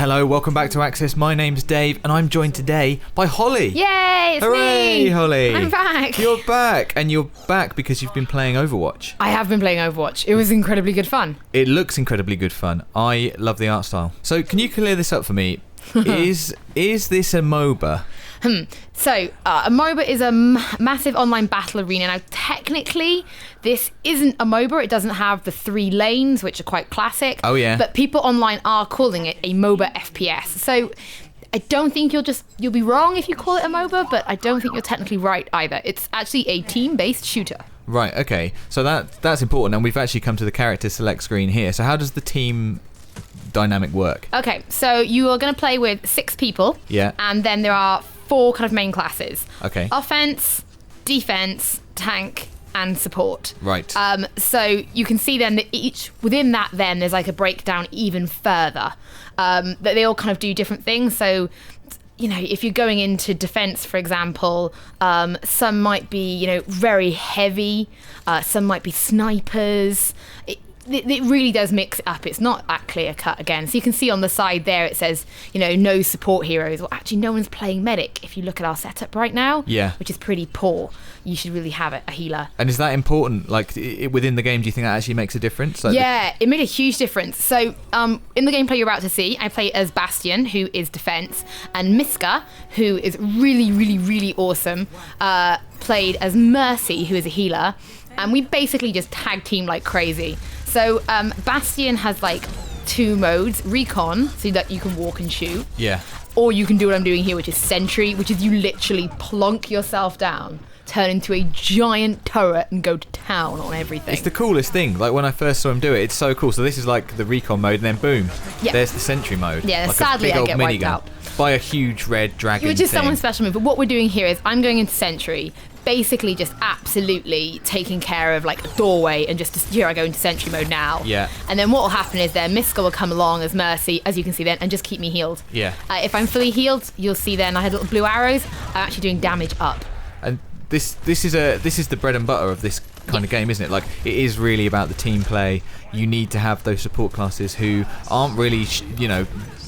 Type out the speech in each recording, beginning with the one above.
Hello, welcome back to Access. My name's Dave, and I'm joined today by Hollie. Yay, it's Hooray, me! Hollie. I'm back. You're back, and you're back because you've been playing Overwatch. I have been playing Overwatch. It was incredibly good fun. It looks incredibly good fun. I love the art style. So, can you clear this up for me? Is this a MOBA? So, a MOBA is a massive online battle arena. Now, technically, this isn't a MOBA. It doesn't have the 3 lanes, which are quite classic. Oh, yeah. But people online are calling it a MOBA FPS. So, I don't think you'll be wrong if you call it a MOBA, but I don't think you're technically right either. It's actually a team-based shooter. Right, okay. So that's important, and we've actually come to the character select screen here. So how does the team dynamic work? Okay, so you are going to play with 6 people. Yeah. And then there are 4 kind of main classes. Okay. Offense, defense, tank, and support. Right. So you can see then that each within that then there's like a breakdown even further. That they all kind of do different things. So, you know, if you're going into defense, for example, some might be, you know, very heavy. Some might be snipers. It really does mix it up. It's not that clear cut again. So you can see on the side there it says, you know, no support heroes. Well, actually, no one's playing medic. If you look at our setup right now, yeah, which is pretty poor, you should really have a healer. And is that important? Like within the game, do you think that actually makes a difference? Like yeah, it made a huge difference. So in the gameplay you're about to see, I play as Bastion, who is defense, and Miska, who is really, really, really awesome, played as Mercy, who is a healer. And we basically just tag team like crazy. So Bastion has like 2 modes, recon, so that you can walk and shoot. Yeah. Or you can do what I'm doing here, which is sentry, which is you literally plonk yourself down, turn into a giant turret and go to town on everything. It's the coolest thing. Like when I first saw him do it, it's so cool. So this is like the recon mode, and then boom, there's the sentry mode. Yeah, like sadly a big I old get wiped out by a huge red dragon. Which is thing. someone's special move. But what we're doing here is I'm going into sentry, basically just absolutely taking care of like a doorway, and just here I go into sentry mode now. Yeah. And then what will happen is then Miska will come along as Mercy, as you can see then, and just keep me healed. Yeah. If I'm fully healed, you'll see then I had little blue arrows. I'm actually doing damage up. And this is the bread and butter of this kind of game, isn't it? Like it is really about the team play. You need to have those support classes who aren't really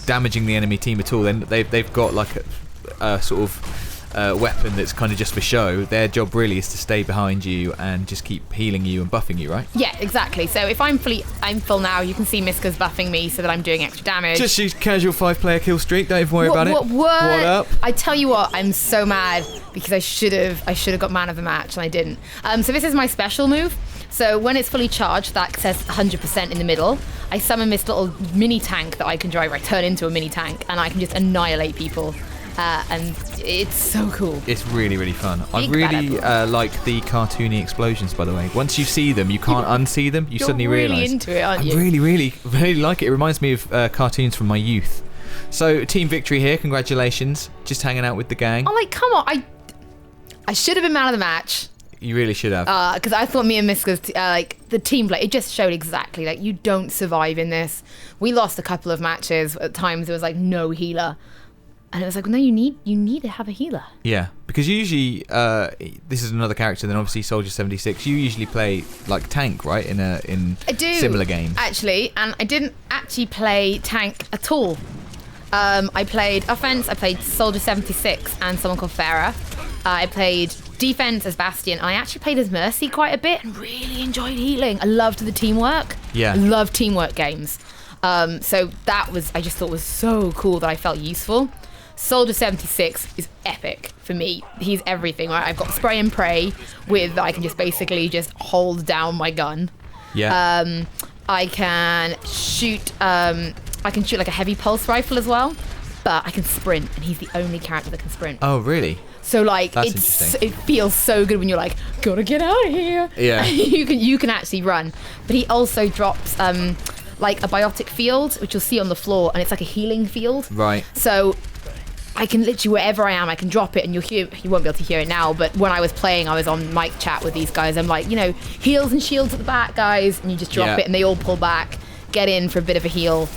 damaging the enemy team at all. Then they've got like a sort of weapon that's kind of just for show. Their job really is to stay behind you and just keep healing you and buffing you, right? Yeah, exactly. So if I'm full now, you can see Miska's buffing me so that I'm doing extra damage. Just use casual 5-player kill streak. Don't even worry about it. What up? I tell you what, I'm so mad because I should have got man of the match and I didn't. So this is my special move. So when it's fully charged, that says 100% in the middle. I summon this little mini tank that I can drive. I turn into a mini tank and I can just annihilate people. And it's so cool. It's really, really fun. I really like the cartoony explosions, by the way. Once you see them, you can't unsee them. You suddenly really realise. Into it, aren't you? I really, really, really like it. It reminds me of cartoons from my youth. So, team victory here. Congratulations. Just hanging out with the gang. Oh, like, come on. I should have been man of the match. You really should have. Because I thought me and Miska's, the team play, it just showed exactly, like, you don't survive in this. We lost a couple of matches. At times, there was, like, no healer. And it was like, no, you need to have a healer. Yeah, because usually, this is another character than obviously Soldier 76. You usually play like tank, right? In similar games. Actually, and I didn't actually play tank at all. I played offense. I played Soldier 76 and someone called Pharrah. I played defense as Bastion. I actually played as Mercy quite a bit and really enjoyed healing. I loved the teamwork. Yeah, I love teamwork games. So that was, I just thought was so cool that I felt useful. Soldier 76 is epic for me. He's everything, right? I've got spray and pray with I can just basically just hold down my gun. Yeah. I can shoot like a heavy pulse rifle as well, but I can sprint, and he's the only character that can sprint. Oh, really? So like it feels so good when you're like, gotta get out of here. Yeah. you can actually run. But he also drops like a biotic field, which you'll see on the floor, and it's like a healing field. Right. So I can literally, wherever I am, I can drop it, and you won't be able to hear it now, but when I was playing, I was on mic chat with these guys. I'm like, heals and shields at the back, guys, and you just drop it, and they all pull back, get in for a bit of a heal,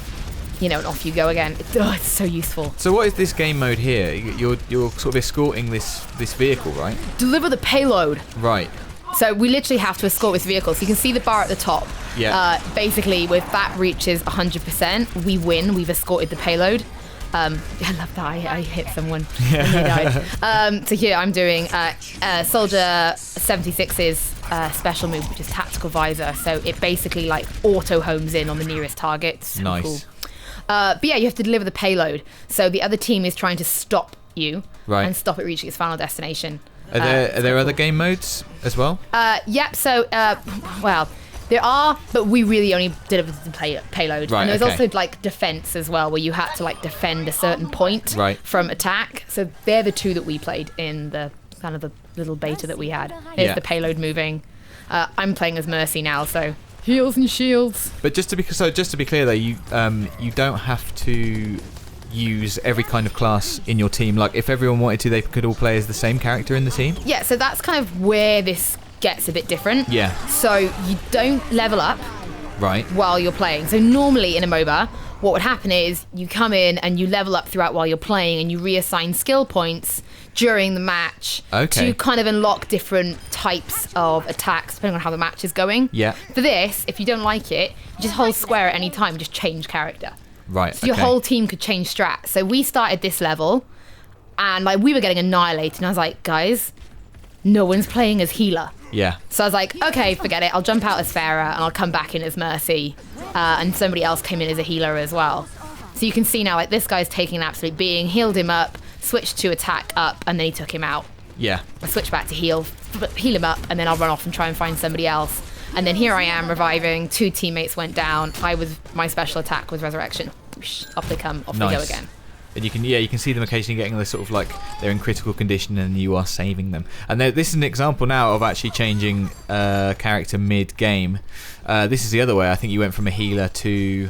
and off you go again. It's so useful. So what is this game mode here? You're sort of escorting this vehicle, right? Deliver the payload. Right. So we literally have to escort this vehicle. So you can see the bar at the top. Yeah. Basically, if that reaches 100%, we win. We've escorted the payload. I love that. I hit someone and they died. So here I'm doing Soldier 76's special move, which is Tactical Visor. So it basically like auto homes in on the nearest target. So nice. Cool. But yeah, you have to deliver the payload. So the other team is trying to stop you and stop it reaching its final destination. Are there other game modes as well? Yep. So, well, there are, but we really only delivered the payload. Right, and there's okay. also like defense as well, where you had to like defend a certain point from attack. So they're the two that we played in the kind of the little beta that we had. There's the payload moving. I'm playing as Mercy now, so heals and shields. But just to be clear though, you don't have to use every kind of class in your team. Like if everyone wanted to, they could all play as the same character in the team. Yeah, so that's kind of where this gets a bit different. Yeah. So you don't level up while you're playing. So normally in a MOBA, what would happen is you come in and you level up throughout while you're playing, and you reassign skill points during the match to kind of unlock different types of attacks depending on how the match is going. Yeah. For this, if you don't like it, you just hold square at any time and just change character. Right. So your whole team could change strat. So we started this level and like we were getting annihilated, and I was like, guys, no one's playing as healer. Yeah. So I was like, okay, forget it. I'll jump out as Pharrah and I'll come back in as Mercy. And somebody else came in as a healer as well. So you can see now, like, this guy's taking an absolute being, healed him up, switched to attack up, and then he took him out. Yeah. I switched back to heal him up, and then I'll run off and try and find somebody else. And then here I am reviving. 2 teammates went down. My special attack was Resurrection. Whoosh, off they come, off they go again. And you can see them occasionally getting the sort of like they're in critical condition and you are saving them. And this is an example now of actually changing character mid-game. This is the other way. I think you went from a healer to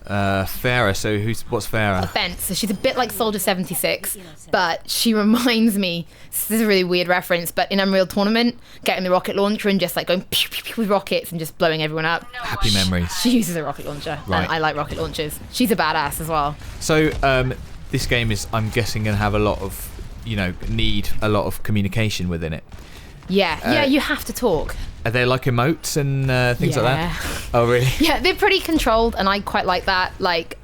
Pharrah. So what's Pharrah? Offense. So she's a bit like Soldier 76, but she reminds me, this is a really weird reference, but in Unreal Tournament, getting the rocket launcher and just like going pew, pew, pew with rockets and just blowing everyone up. Happy memories. She uses a rocket launcher, and I like rocket launchers. She's a badass as well. So this game is, I'm guessing, going to have a lot of, need a lot of communication within it. Yeah, you have to talk. Are there like emotes and things like that? Oh, really? Yeah, they're pretty controlled, and I quite like that. Like,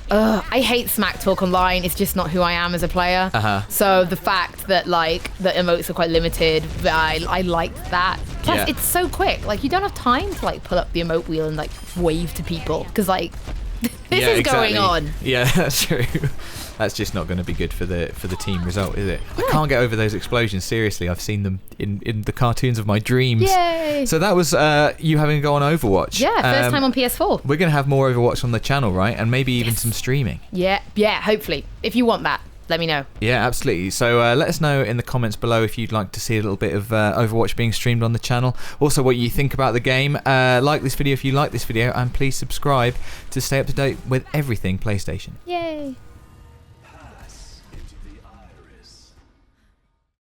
I hate smack talk online. It's just not who I am as a player. So the fact that like the emotes are quite limited, I like that. Plus, it's so quick. Like, you don't have time to like pull up the emote wheel and like wave to people because like this is going on. Yeah, that's true. That's just not going to be good for the team result, is it? Yeah. I can't get over those explosions. Seriously, I've seen them in the cartoons of my dreams. Yay! So that was you having a go on Overwatch. Yeah, first time on PS4. We're going to have more Overwatch on the channel, right? And maybe even some streaming. Yeah, hopefully. If you want that, let me know. Yeah, absolutely. So let us know in the comments below if you'd like to see a little bit of Overwatch being streamed on the channel. Also, what you think about the game. Like this video if you like this video, and please subscribe to stay up to date with everything PlayStation. Yay!